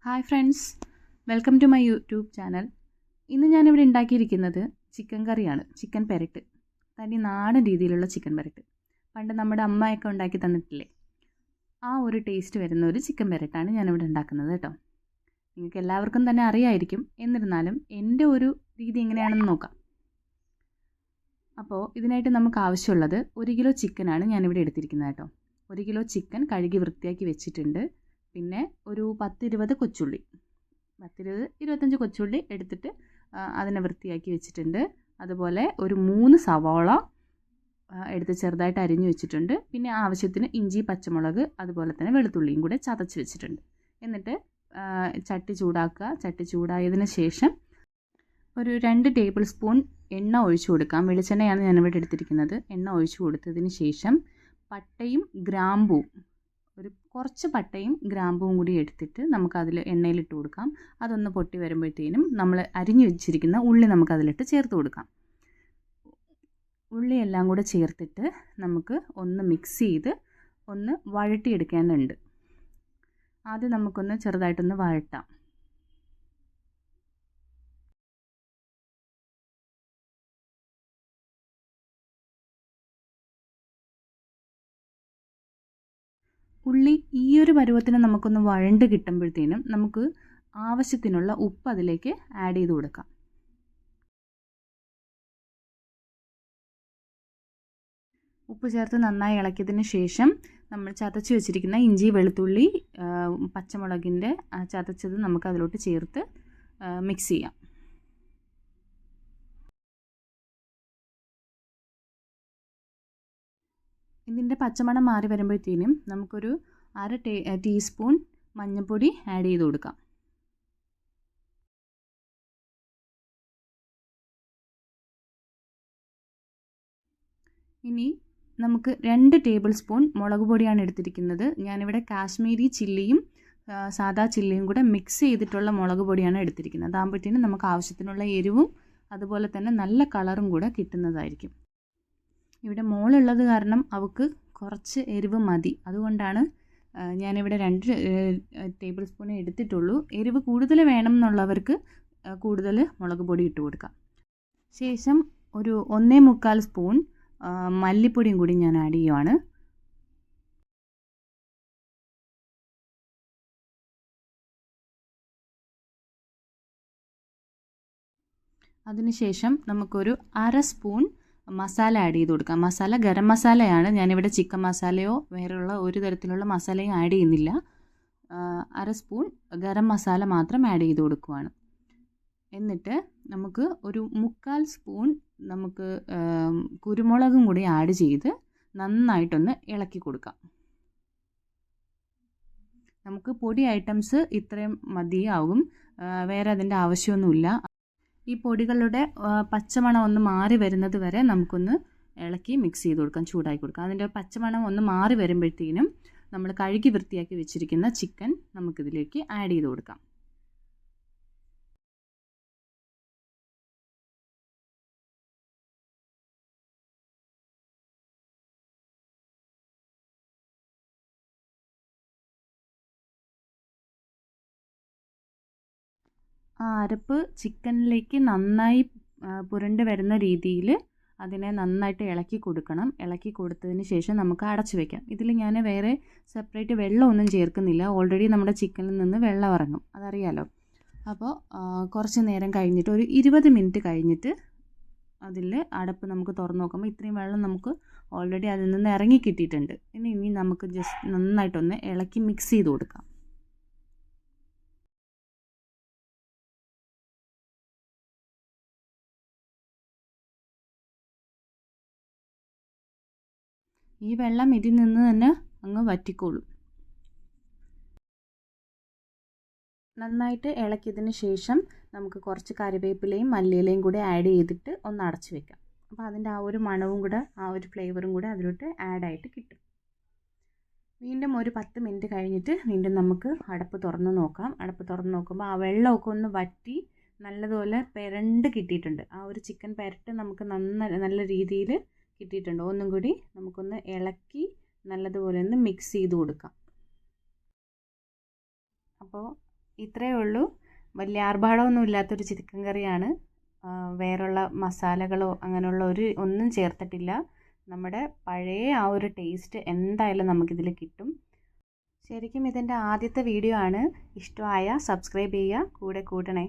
Hi friends, welcome to my YouTube channel. ഇന്ന് ഞാനിവിടെ ഉണ്ടാക്കിയിരിക്കുന്നത് ചിക്കൻ കറിയാണ്. ചിക്കൻ പെരട്ട്, തനി നാടൻ രീതിയിലുള്ള ചിക്കൻ പെരട്ട്. പണ്ട് നമ്മുടെ അമ്മയൊക്കെ ഉണ്ടാക്കി തന്നിട്ടില്ലേ, ആ ഒരു ടേസ്റ്റ് വരുന്ന ഒരു ചിക്കൻ പെരട്ടാണ് ഞാനിവിടെ ഉണ്ടാക്കുന്നത് കേട്ടോ. നിങ്ങൾക്ക് എല്ലാവർക്കും തന്നെ അറിയായിരിക്കും, എന്നിരുന്നാലും എൻ്റെ ഒരു രീതി എങ്ങനെയാണെന്ന് നോക്കാം. അപ്പോൾ ഇതിനായിട്ട് നമുക്ക് ആവശ്യമുള്ളത് 1 കിലോ ചിക്കനാണ് ഞാനിവിടെ എടുത്തിരിക്കുന്നത് കേട്ടോ. 1 കിലോ ചിക്കൻ കഴുകി വൃത്തിയാക്കി വെച്ചിട്ടുണ്ട്. പിന്നെ ഒരു 10-20 കൊച്ചുള്ളി, 10-25 കൊച്ചുള്ളി എടുത്തിട്ട് അതിനെ വൃത്തിയാക്കി വെച്ചിട്ടുണ്ട്. അതുപോലെ ഒരു 3 സവാള എടുത്ത് ചെറുതായിട്ട് അരിഞ്ഞു വെച്ചിട്ടുണ്ട്. പിന്നെ ആവശ്യത്തിന് ഇഞ്ചി, പച്ചമുളക്, അതുപോലെ തന്നെ വെളുത്തുള്ളിയും കൂടെ ചതച്ച് വെച്ചിട്ടുണ്ട്. എന്നിട്ട് ചട്ടി ചൂടാക്കുക. ചട്ടി ചൂടായതിന് ശേഷം ഒരു 2 ടേബിൾ സ്പൂൺ എണ്ണ ഒഴിച്ചു കൊടുക്കാം. വെളിച്ചെണ്ണയാണ് ഞാനിവിടെ എടുത്തിരിക്കുന്നത്. എണ്ണ ഒഴിച്ചു കൊടുത്തതിന് ശേഷം പട്ടയും ഗ്രാമ്പൂവും, കുറച്ച് പട്ടയും ഗ്രാമ്പും കൂടി എടുത്തിട്ട് നമുക്കതിൽ എണ്ണയിലിട്ട് കൊടുക്കാം. അതൊന്ന് പൊട്ടി വരുമ്പോഴത്തേനും നമ്മൾ അരിഞ്ഞു വെച്ചിരിക്കുന്ന ഉള്ളി നമുക്കതിലിട്ട് ചേർത്ത് കൊടുക്കാം. ഉള്ളിയെല്ലാം കൂടെ ചേർത്തിട്ട് നമുക്ക് ഒന്ന് മിക്സ് ചെയ്ത് ഒന്ന് വഴട്ടിയെടുക്കേണ്ടതുണ്ട്. ആദ്യം നമുക്കൊന്ന് ചെറുതായിട്ടൊന്ന് വഴട്ടാം. ഉള്ളി ഈ ഒരു പരുവത്തിന് നമുക്കൊന്ന് വഴണ്ട് കിട്ടുമ്പോഴത്തേനും നമുക്ക് ആവശ്യത്തിനുള്ള ഉപ്പ് അതിലേക്ക് ആഡ് ചെയ്ത് കൊടുക്കാം. ഉപ്പ് ചേർത്ത് നന്നായി ഇളക്കിയതിന് ശേഷം നമ്മൾ ചതച്ച് വെച്ചിരിക്കുന്ന ഇഞ്ചി, വെളുത്തുള്ളി, പച്ചമുളകിൻ്റെ ചതച്ചത് നമുക്ക് അതിലോട്ട് ചേർത്ത് മിക്സ് ചെയ്യാം. ഇതിൻ്റെ പച്ചമണം മാറി വരുമ്പോഴത്തേനും നമുക്കൊരു 1/2 ടീസ്പൂൺ മഞ്ഞൾപ്പൊടി ആഡ് ചെയ്ത് കൊടുക്കാം. ഇനി നമുക്ക് 2 ടേബിൾ സ്പൂൺ മുളക് പൊടിയാണ് എടുത്തിരിക്കുന്നത്. ഞാനിവിടെ കാശ്മീരി ചില്ലിയും സാദാ ചില്ലിയും കൂടെ മിക്സ് ചെയ്തിട്ടുള്ള മുളക് പൊടിയാണ് എടുത്തിരിക്കുന്നത്. അതാകുമ്പോഴത്തേനും നമുക്ക് ആവശ്യത്തിനുള്ള എരിവും അതുപോലെ തന്നെ നല്ല കളറും കൂടെ കിട്ടുന്നതായിരിക്കും. ഇവിടെ മോളുള്ളത് കാരണം അവൾക്ക് കുറച്ച് എരിവ് മതി. അതുകൊണ്ടാണ് ഞാനിവിടെ 2 ടേബിൾ സ്പൂൺ എടുത്തിട്ടുള്ളൂ. എരിവ് കൂടുതൽ വേണം എന്നുള്ളവർക്ക് കൂടുതൽ മുളക് പൊടി ഇട്ട് കൊടുക്കാം. ശേഷം ഒരു 1.25 സ്പൂൺ മല്ലിപ്പൊടിയും കൂടി ഞാൻ ആഡ് ചെയ്യുവാണ്. അതിനുശേഷം നമുക്കൊരു 1/2 സ്പൂൺ മസാല ആഡ് ചെയ്ത് കൊടുക്കാം. മസാല ഗരം മസാലയാണ്. ഞാനിവിടെ ചിക്കൻ മസാലയോ വേറെയുള്ള ഒരു തരത്തിലുള്ള മസാലയും ആഡ് ചെയ്യുന്നില്ല. 1/2 സ്പൂൺ ഗരം മസാല മാത്രം ആഡ് ചെയ്ത് കൊടുക്കുവാണ്. എന്നിട്ട് നമുക്ക് ഒരു 1/4 സ്പൂൺ നമുക്ക് കുരുമുളകും കൂടി ആഡ് ചെയ്ത് നന്നായിട്ടൊന്ന് ഇളക്കി കൊടുക്കാം. നമുക്ക് പൊടി ഐറ്റംസ് ഇത്രയും മതിയാകും, വേറെ അതിൻ്റെ ആവശ്യമൊന്നുമില്ല. ഈ പൊടികളുടെ പച്ചമണം ഒന്ന് മാറി വരുന്നത് വരെ നമുക്കൊന്ന് ഇളക്കി മിക്സ് ചെയ്ത് കൊടുക്കാം, ചൂടാക്കി കൊടുക്കാം. അതിൻ്റെ പച്ചമണം ഒന്ന് മാറി വരുമ്പോഴത്തേനും നമ്മൾ കഴുകി വൃത്തിയാക്കി വെച്ചിരിക്കുന്ന ചിക്കൻ നമുക്കിതിലേക്ക് ആഡ് ചെയ്ത് കൊടുക്കാം. ആ അരപ്പ് ചിക്കനിലേക്ക് നന്നായി പുരണ്ട് വരുന്ന രീതിയിൽ അതിനെ നന്നായിട്ട് ഇളക്കി കൊടുക്കണം. ഇളക്കി കൊടുത്തതിന് ശേഷം നമുക്ക് അടച്ചു വയ്ക്കാം. ഇതിൽ ഞാൻ വേറെ സെപ്പറേറ്റ് വെള്ളമൊന്നും ചേർക്കുന്നില്ല. ഓൾറെഡി നമ്മുടെ ചിക്കനിൽ നിന്ന് വെള്ളം ഇറങ്ങും, അതറിയാലോ. അപ്പോൾ കുറച്ച് നേരം കഴിഞ്ഞിട്ട് ഒരു 20 മിനിറ്റ് കഴിഞ്ഞിട്ട് അതിൽ അടപ്പ് നമുക്ക് തുറന്ന് നോക്കുമ്പോൾ ഇത്രയും വെള്ളം നമുക്ക് ഓൾറെഡി അതിൽ നിന്ന് ഇറങ്ങി കിട്ടിയിട്ടുണ്ട്. ഇനി നമുക്ക് ജസ്റ്റ് നന്നായിട്ടൊന്ന് ഇളക്കി മിക്സ് ചെയ്ത് കൊടുക്കാം. ഈ വെള്ളം ഇതിൽ നിന്ന് തന്നെ അങ്ങ് വറ്റിക്കോളും. നന്നായിട്ട് ഇളക്കിയതിന് ശേഷം നമുക്ക് കുറച്ച് കറിവേപ്പിലയും മല്ലിയിലയും കൂടി ആഡ് ചെയ്തിട്ട് ഒന്ന് അടച്ചു വെക്കാം. അപ്പോൾ അതിൻ്റെ ആ ഒരു മണവും കൂടെ ആ ഒരു ഫ്ലേവറും കൂടെ അതിലോട്ട് ആഡായിട്ട് കിട്ടും. വീണ്ടും ഒരു 10 മിനിറ്റ് കഴിഞ്ഞിട്ട് വീണ്ടും നമുക്ക് അടപ്പ് തുറന്ന് നോക്കാം. അടപ്പ് തുറന്ന് നോക്കുമ്പോൾ ആ വെള്ളമൊക്കെ ഒന്ന് വറ്റി നല്ലതുപോലെ പെരണ്ട് കിട്ടിയിട്ടുണ്ട്. ആ ഒരു ചിക്കൻ പെരട്ട് നമുക്ക് നല്ല രീതിയിൽ കിട്ടിയിട്ടുണ്ട്. ഒന്നും കൂടി നമുക്കൊന്ന് ഇളക്കി നല്ലതുപോലെ ഒന്ന് മിക്സ് ചെയ്ത് കൊടുക്കാം. അപ്പോൾ ഇത്രയേ ഉള്ളൂ. വലിയ ആർഭാടമൊന്നും ഇല്ലാത്തൊരു ചിക്കൻ കറിയാണ്. വേറുള്ള മസാലകളോ അങ്ങനെയുള്ള ഒന്നും ചേർത്തിട്ടില്ല. നമ്മുടെ പഴയ ആ ഒരു ടേസ്റ്റ് എന്തായാലും നമുക്കിതിൽ കിട്ടും. ശരിക്കും ഇതിൻ്റെ ആദ്യത്തെ വീഡിയോ ആണ്. ഇഷ്ടമായ സബ്സ്ക്രൈബ് ചെയ്യുക, കൂടെ കൂട്ടണേ.